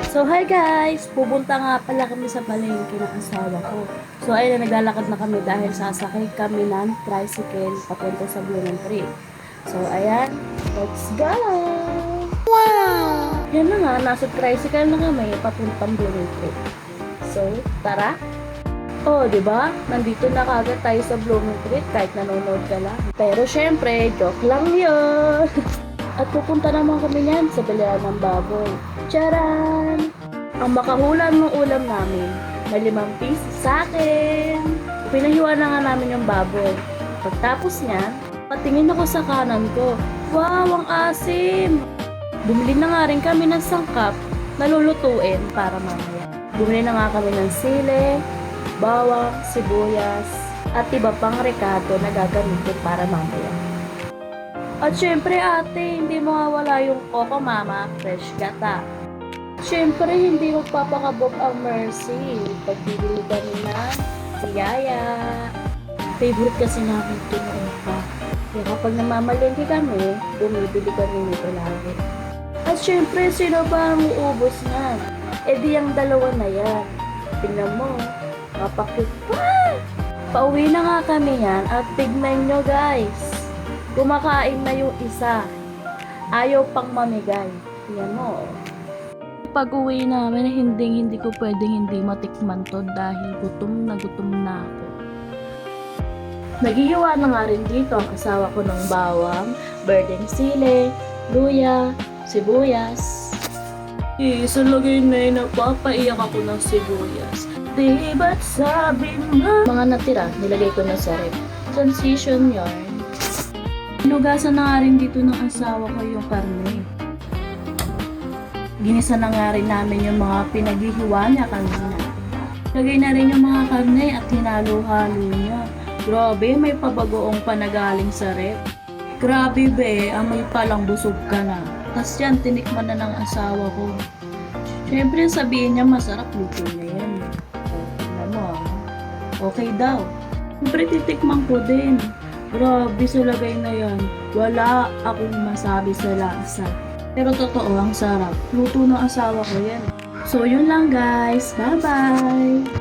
So, hi guys! Pupunta nga pala kami sa palengke ng asawa ko. So, ayun na, naglalakad na kami dahil sasakay kami ng tricycle papunta sa Blumentritt. So, ayan, let's go! Wow! Yan na nga, nasa tricycle na kami papuntang Blumentritt. So, tara! Oh, di ba? Nandito na kagad tayo sa Blumentritt kahit nanonood ka lang. Pero syempre, joke lang yun! At pupunta naman kami yan sa bilihan ng baboy. Charan! Ang makahulan ng ulam namin, may 5 piso sa akin. Pinahiwa na nga namin yung baboy. Pagtapos niyan, patingin ako sa kanan ko. Wow, ang asim! Bumili na nga rin kami ng sangkap na lulutuin para mamaya. Bumili na nga kami ng sili, bawang, sibuyas, at iba pang rekado na gagamitin para mamaya. At syempre ate, hindi mawawala yung Coco Mama Fresh Gata. Syempre, hindi magpapakabog ang Mercy pag bibili kami ng tiyaya. Favorite kasi namin ito noon pa. Kaya kapag namamalengke kami, bumibili kami nito lagi. At syempre, sino ba ang uubos na? E di ang dalawa na yan. Tingnan mo, mapakit pa! Pauwi na nga kami yan at tignan nyo guys. Kumakain na yung isa. Ayaw pang mamigay. Yan mo. Pag uwi namin, hindi ko pwedeng hindi matikman to dahil gutom na ako. Naghihiwa na nga rin dito ang asawa ko ng bawang, berdeng sili, luya, sibuyas. Sa lagay na napapaiyak ako ng sibuyas. Di ba't sabi mo? Mga natira, nilagay ko na sa rep. Transition yarn. Hinugasan na nga rin dito ng asawa ko yung karne. Ginisa na nga rin namin yung mga pinaghihiwa niya kanina. Lagay na rin yung mga karne at hinalo-halo niya. Grabe, may pabagoong panagaling sa rep. Grabe be, amoy palang busog ka na. Tas yan, tinikman na ng asawa ko. Siyempre sabihin niya masarap, luto na yan. Tingnan mo, okay daw. Siyempre titikman ko din. Grabe sa lagay na yan. Wala akong masabi sa lasa. Pero totoo, ang sarap. Luto ng asawa ko yan. So, yun lang guys. Bye-bye!